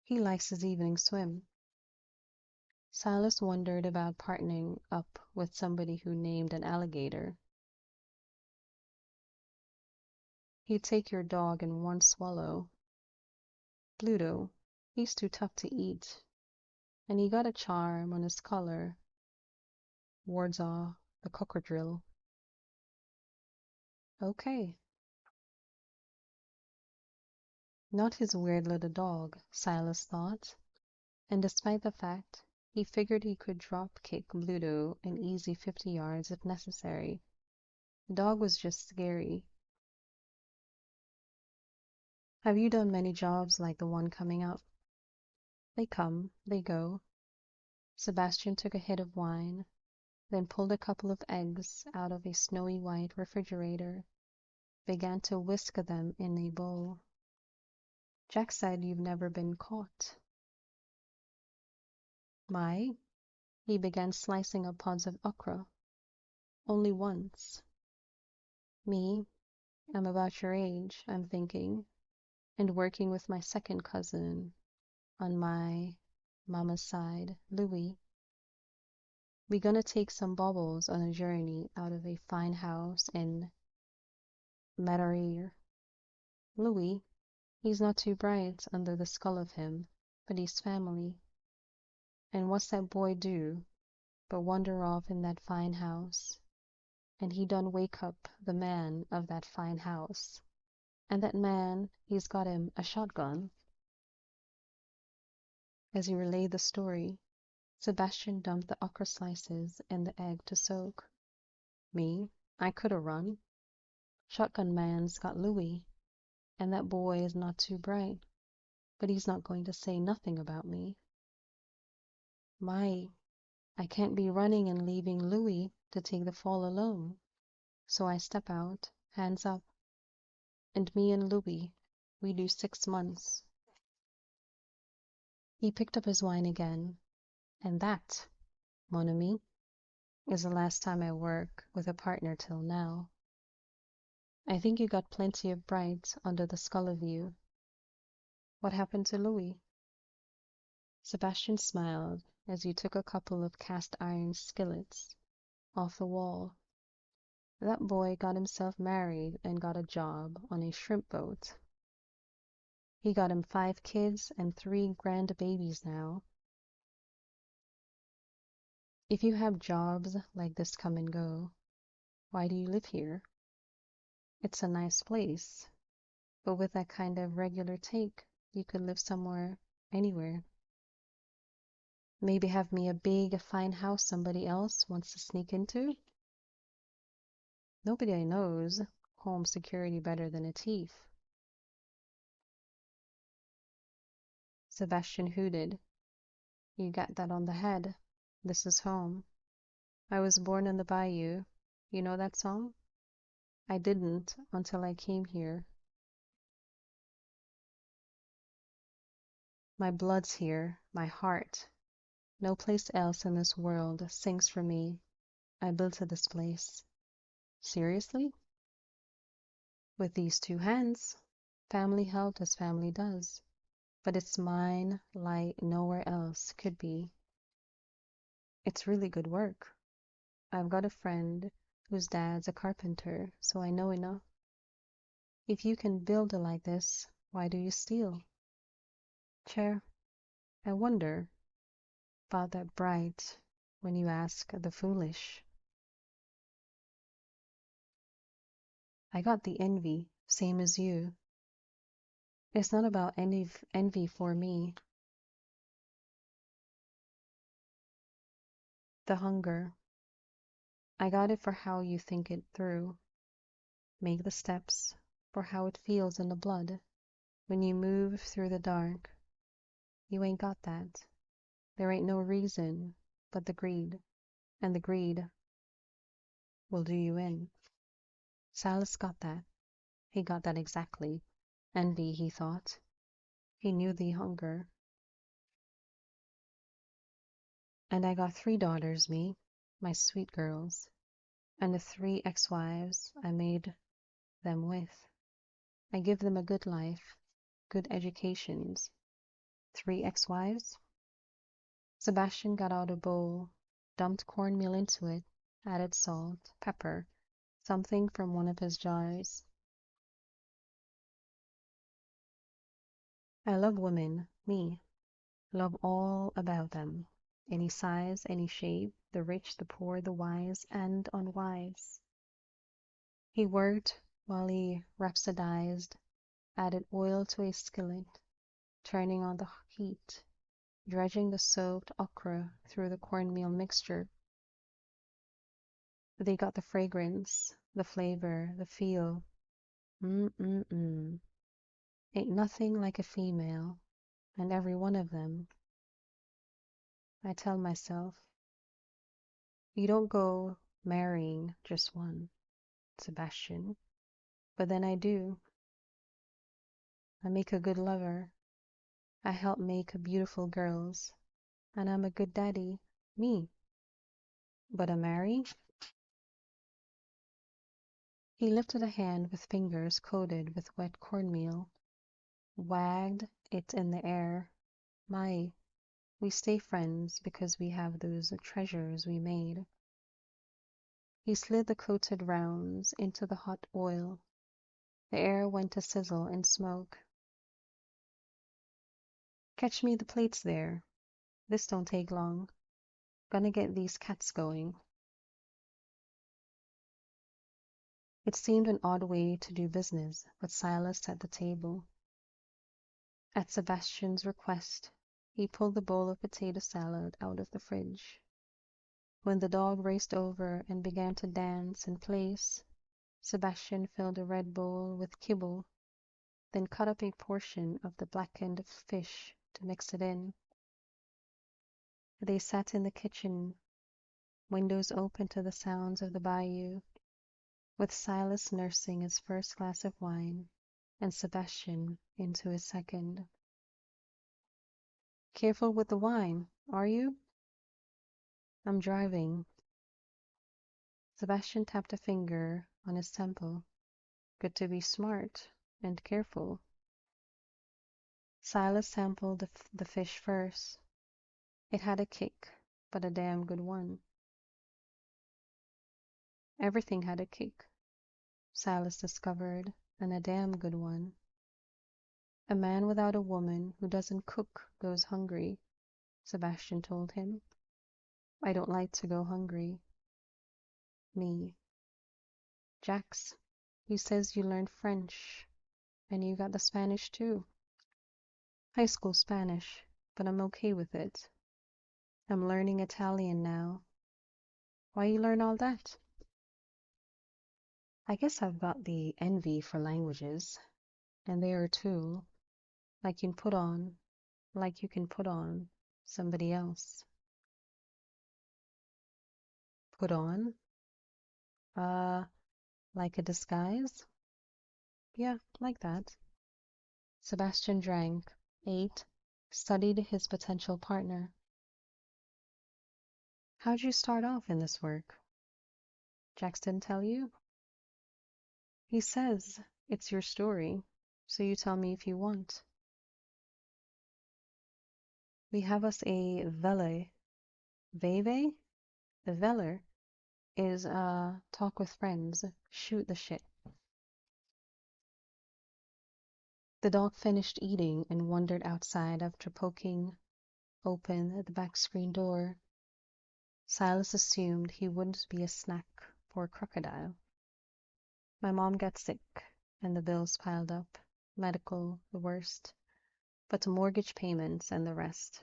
He likes his evening swim. Silas wondered about partnering up with somebody who named an alligator, He'd take your dog in one swallow. Bluto, he's too tough to eat, and he got a charm on his collar, wards off the cocodril. Okay. Not his weird little dog, Silas thought, and despite the fact he figured he could drop kick Bluto an easy 50 yards if necessary, the dog was just scary. Have you done many jobs like the one coming up? They come, they go. Sebastian took a hit of wine, then pulled a couple of eggs out of a snowy white refrigerator, began to whisk them in a bowl. Jack said you've never been caught. My, he began slicing up pods of okra. Only once. Me, I'm about your age, I'm thinking, and working with my second cousin on my mama's side, Louis. We gonna take some baubles on a journey out of a fine house in Metarir. Louis, he's not too bright under the skull of him, but he's family. And what's that boy do but wander off in that fine house? And he done wake up the man of that fine house. And that man, he's got him a shotgun. As he relayed the story, Sebastian dumped the okra slices and the egg to soak. Me, I coulda run. Shotgun man's got Louis, and that boy is not too bright, but he's not going to say nothing about me. My, I can't be running and leaving Louis to take the fall alone. So I step out, hands up, and me and Louis, we do 6 months. He picked up his wine again, and that, mon ami, is the last time I work with a partner till now. I think you got plenty of bright under the skull of you. What happened to Louis? Sebastian smiled as he took a couple of cast iron skillets off the wall. That boy got himself married and got a job on a shrimp boat. He got him 5 kids and 3 grandbabies now. If you have jobs like this come and go, why do you live here? It's a nice place, but with that kind of regular take, you could live somewhere, anywhere. Maybe have me a big, fine house somebody else wants to sneak into? Nobody knows home security better than a thief. Sebastian hooted. You got that on the head. This is home. I was born in the bayou. You know that song? I didn't until I came here. My blood's here, my heart. No place else in this world sings for me. I built this place. Seriously? With these 2 hands. Family helped as family does. But it's mine like nowhere else could be. It's really good work. I've got a friend whose dad's a carpenter, so I know enough. If you can build it like this, why do you steal? Chair, I wonder about that bright when you ask the foolish. I got the envy, same as you. It's not about envy for me. The hunger. I got it for how you think it through. Make the steps for how it feels in the blood when you move through the dark. You ain't got that. There ain't no reason but the greed, and the greed will do you in. Silas got that. He got that exactly. Envy, he thought. He knew the hunger. And I got 3 daughters, me, my sweet girls, and the 3 ex-wives I made them with. I give them a good life, good educations. 3 ex-wives? Sebastian got out a bowl, dumped cornmeal into it, added salt, pepper, something from one of his jars. I love women, me. Love all about them. Any size, any shape, the rich, the poor, the wise, and unwise. He worked while he rhapsodized, added oil to a skillet, turning on the heat, dredging the soaked okra through the cornmeal mixture. They got the fragrance, the flavor, the feel. Mm-mm-mm. Ain't nothing like a female, and every one of them. I tell myself, you don't go marrying just one, Sebastian. But then I do. I make a good lover. I help make beautiful girls. And I'm a good daddy. Me. But I marry? He lifted a hand with fingers coated with wet cornmeal, wagged it in the air. My, we stay friends because we have those treasures we made. He slid the coated rounds into the hot oil. The air went to sizzle and smoke. Catch me the plates there. This don't take long. Gonna get these cats going. It seemed an odd way to do business, but Silas set the table. At Sebastian's request, he pulled the bowl of potato salad out of the fridge. When the dog raced over and began to dance in place, Sebastian filled a red bowl with kibble, then cut up a portion of the blackened fish to mix it in. They sat in the kitchen, windows open to the sounds of the bayou, with Silas nursing his first glass of wine and Sebastian into his second. Careful with the wine, are you? I'm driving. Sebastian tapped a finger on his temple. Good to be smart and careful. Silas sampled the fish first. It had a kick, but a damn good one. Everything had a kick, Silas discovered, and a damn good one. A man without a woman who doesn't cook goes hungry, Sebastian told him. I don't like to go hungry. Me. Jax, you says you learned French, and you got the Spanish too. High school Spanish, but I'm okay with it. I'm learning Italian now. Why you learn all that? I guess I've got the envy for languages, and they are a tool, like you can put on somebody else. Put on? Uh, like a disguise? Yeah, like that. Sebastian drank, ate, studied his potential partner. How'd you start off in this work? Jackson tell you? He says it's your story, so you tell me if you want. We have us a vele. Veve? The veler is talk with friends, shoot the shit. The dog finished eating and wandered outside after poking open the back screen door. Silas assumed he wouldn't be a snack for a crocodile. My mom got sick, and the bills piled up. Medical, the worst, but mortgage payments and the rest.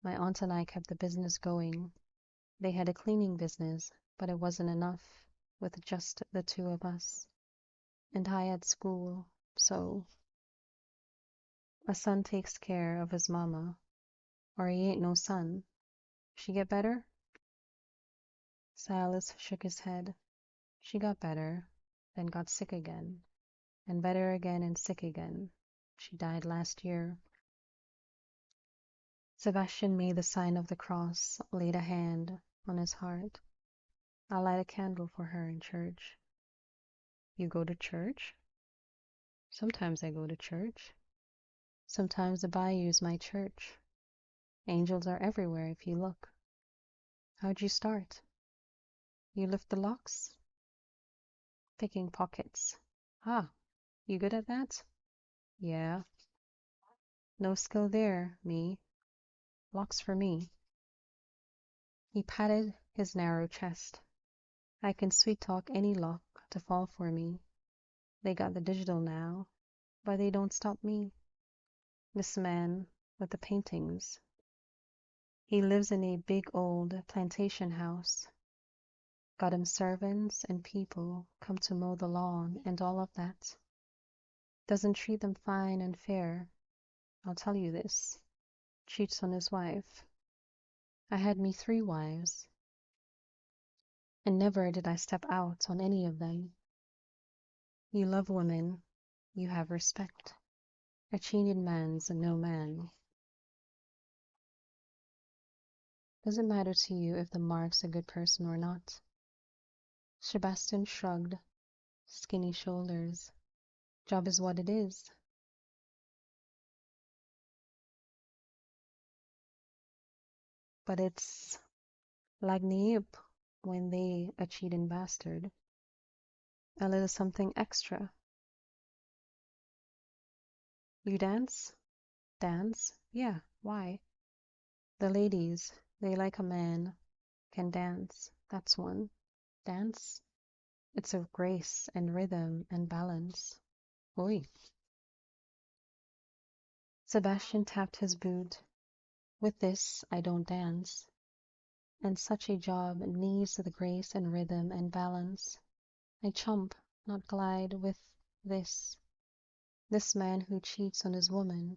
My aunt and I kept the business going. They had a cleaning business, but it wasn't enough with just the two of us. And I had school, so a son takes care of his mama, or he ain't no son. She get better? Silas shook his head. She got better, then got sick again, and better again and sick again. She died last year. Sebastian made the sign of the cross, laid a hand on his heart. I'll light a candle for her in church. You go to church? Sometimes I go to church. Sometimes the bayou's my church. Angels are everywhere if you look. How'd you start? You lift the locks? Picking pockets. Ah, you good at that? Yeah. No skill there, me. Locks for me. He patted his narrow chest. I can sweet talk any lock to fall for me. They got the digital now, but they don't stop me. This man with the paintings. He lives in a big old plantation house. Got him servants and people come to mow the lawn and all of that. Doesn't treat them fine and fair. I'll tell you this. Cheats on his wife. I had me 3 wives, and never did I step out on any of them. You love women, you have respect. A cheated man's no man. Does it matter to you if the mark's a good person or not? Sebastian shrugged, skinny shoulders. Job is what it is. But it's lagniip when they a cheating bastard. A little something extra. You dance? Dance? Yeah, why? The ladies, they like a man can dance. That's one. Dance? It's of grace and rhythm and balance. Oi. Sebastian tapped his boot. With this, I don't dance. And such a job needs the grace and rhythm and balance. I chump, not glide with this. This man who cheats on his woman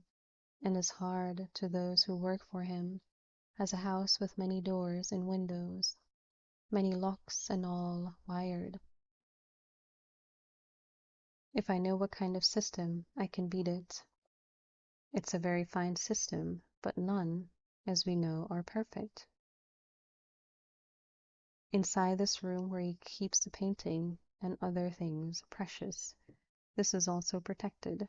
and is hard to those who work for him has a house with many doors and windows, many locks and all wired. If I know what kind of system, I can beat it. It's a very fine system, but none, as we know, are perfect. Inside this room where he keeps the painting and other things precious, this is also protected.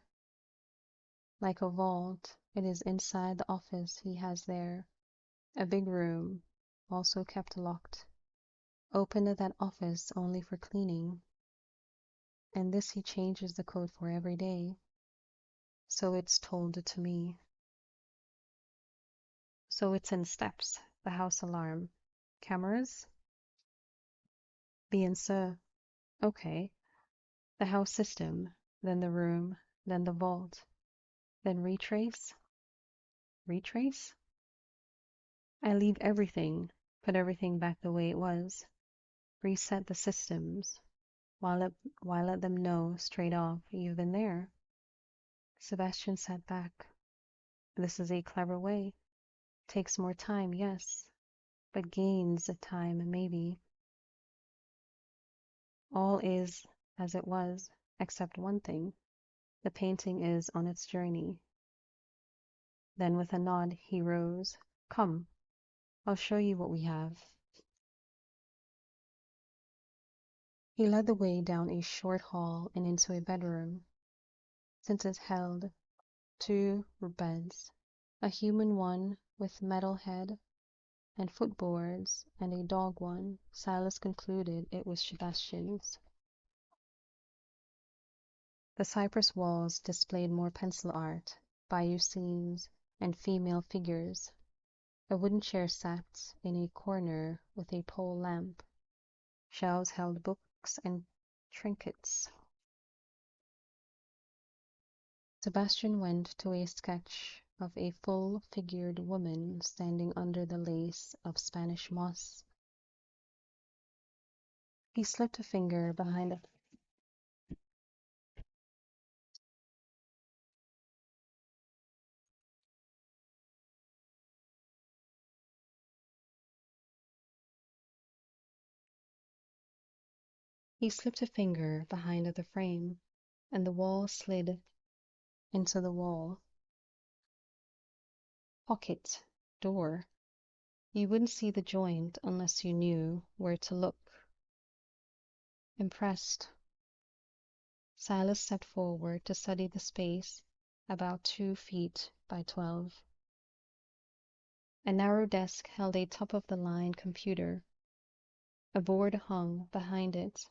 Like a vault, it is inside the office he has there, a big room, also kept locked. Open to that office only for cleaning, and this he changes the code for every day. So it's told to me. So it's in steps, the house alarm. Cameras? Bien sûr. Okay. The house system, then the room, then the vault, then retrace. Retrace? I leave everything, put everything back the way it was, reset the systems, why let them know straight off you've been there. Sebastian sat back. This is a clever way. Takes more time, yes, but gains time, maybe. All is as it was, except one thing. The painting is on its journey. Then with a nod he rose. Come, I'll show you what we have. He led the way down a short hall and into a bedroom. Since it held 2 beds, a human one with metal head and footboards, and a dog one, Silas concluded it was Sebastian's. The cypress walls displayed more pencil art, bayou scenes, and female figures. A wooden chair sat in a corner with a pole lamp. Shelves held books and trinkets. Sebastian went to a sketch of a full-figured woman standing under the lace of Spanish moss. He slipped a finger behind it. He slipped a finger behind the frame, and the wall slid into the wall. Pocket, door. You wouldn't see the joint unless you knew where to look. Impressed, Silas stepped forward to study the space, about 2 feet by 12. A narrow desk held a top-of-the-line computer. A board hung behind it,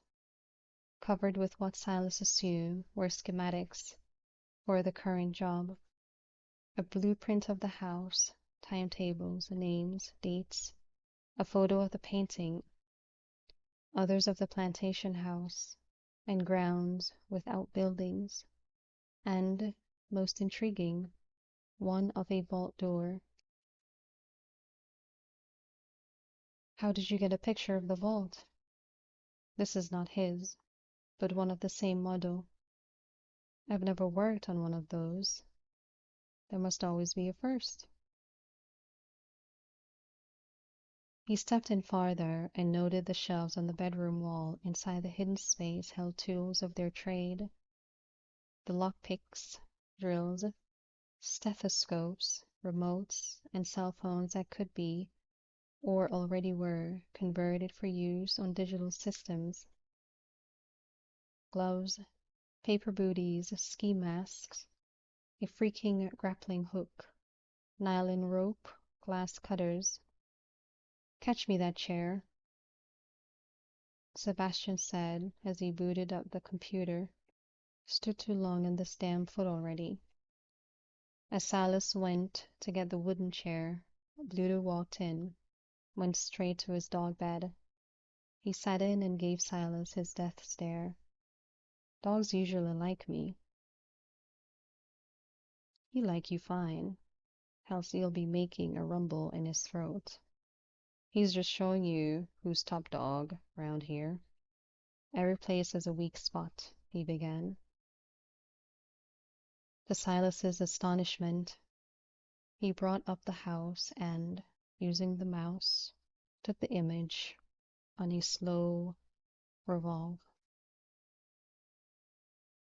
covered with what Silas assumed were schematics for the current job. A blueprint of the house, timetables, names, dates, a photo of the painting, others of the plantation house, and grounds without buildings, and, most intriguing, one of a vault door. How did you get a picture of the vault? This is not his, but one of the same model. I've never worked on one of those. There must always be a first. He stepped in farther and noted the shelves on the bedroom wall. Inside the hidden space held tools of their trade. The lockpicks, drills, stethoscopes, remotes, and cell phones that could be, or already were, converted for use on digital systems. Gloves, paper booties, ski masks, a freaking grappling hook, nylon rope, glass cutters. Catch me that chair, Sebastian said as he booted up the computer. Stood too long in this damn foot already. As Silas went to get the wooden chair, Bluto walked in, went straight to his dog bed. He sat in and gave Silas his death stare. Dogs usually like me. He like you fine, else he'll be making a rumble in his throat. He's just showing you who's top dog round here. Every place has a weak spot, he began. To Silas's astonishment, he brought up the house and, using the mouse, took the image on a slow revolve.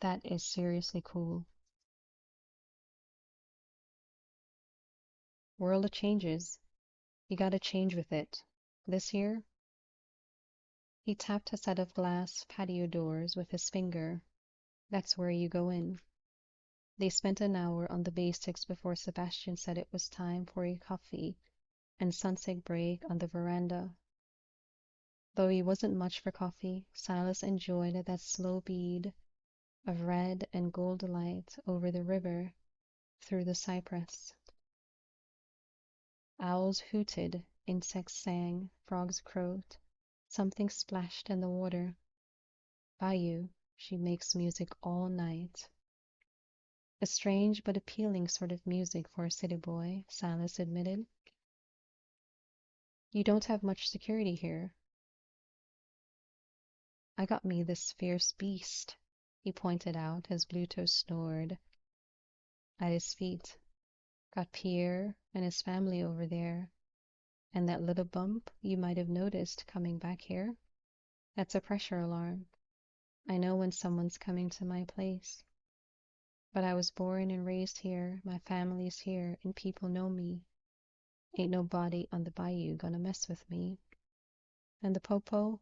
That is seriously cool. World of changes. You gotta change with it. This here? He tapped a set of glass patio doors with his finger. That's where you go in. They spent an hour on the basics before Sebastian said it was time for a coffee and sunset break on the veranda. Though he wasn't much for coffee, Silas enjoyed that slow bead of red and gold light over the river through the cypress. Owls hooted, insects sang, frogs croaked, something splashed in the water. Bayou, she makes music all night. A strange but appealing sort of music for a city boy, Silas admitted. You don't have much security here. I got me this fierce beast, he pointed out as Bluto snored at his feet. Got Pierre and his family over there. And that little bump you might have noticed coming back here? That's a pressure alarm. I know when someone's coming to my place. But I was born and raised here, my family's here, and people know me. Ain't nobody on the bayou gonna mess with me. And the popo,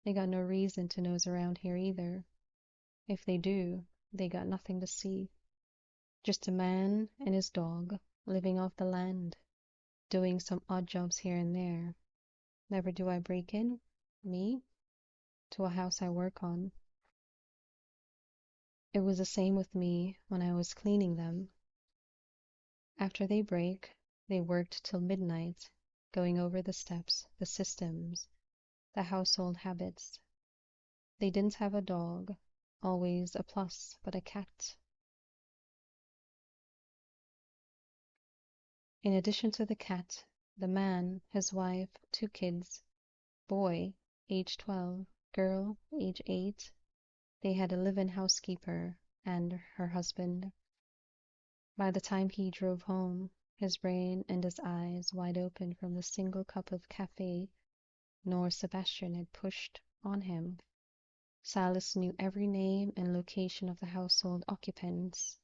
they got no reason to nose around here either. If they do, they got nothing to see. Just a man and his dog living off the land, doing some odd jobs here and there. Never do I break in, me, to a house I work on. It was the same with me when I was cleaning them. After they break, they worked till midnight, going over the steps, the systems, the household habits. They didn't have a dog, always a plus, but a cat. In addition to the cat, the man, his wife, 2 kids, boy, age 12, girl, age 8. They had a live-in housekeeper and her husband. By the time he drove home, his brain and his eyes wide open from the single cup of cafe Nora Sebastian had pushed on him, Silas knew every name and location of the household occupants,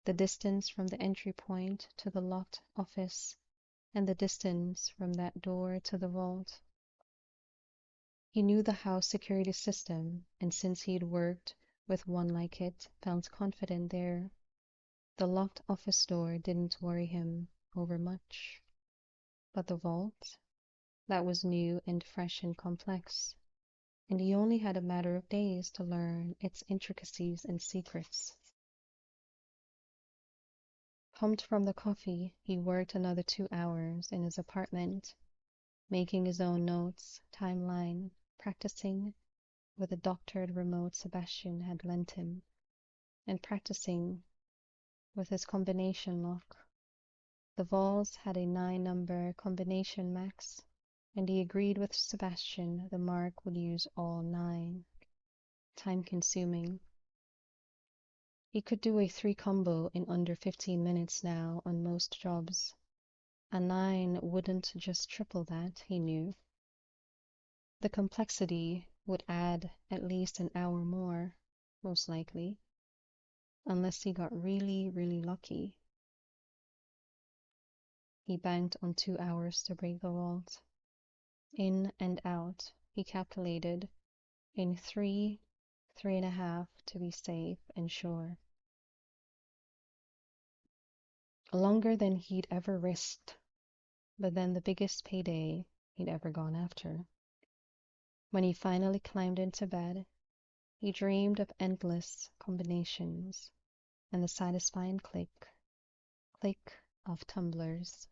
the distance from the entry point to the locked office, and the distance from that door to the vault. He knew the house security system, and since he'd worked with one like it, felt confident there. The locked office door didn't worry him overmuch. But the vault? That was new and fresh and complex, and he only had a matter of days to learn its intricacies and secrets. Pumped from the coffee, he worked another 2 hours in his apartment, making his own notes, timeline, practicing with the doctored remote Sebastian had lent him, and practicing with his combination lock. The Vols had a 9-number combination max, and he agreed with Sebastian the mark would use all 9. Time-consuming. He could do a 3 combo in under 15 minutes now on most jobs. A 9 wouldn't just triple that, he knew. The complexity would add at least an hour more, most likely, unless he got really, really lucky. He banked on 2 hours to break the vault. In and out, he calculated, in 3.5 to be safe and sure. Longer than he'd ever risked, but then the biggest payday he'd ever gone after. When he finally climbed into bed, he dreamed of endless combinations and the satisfying click of tumblers.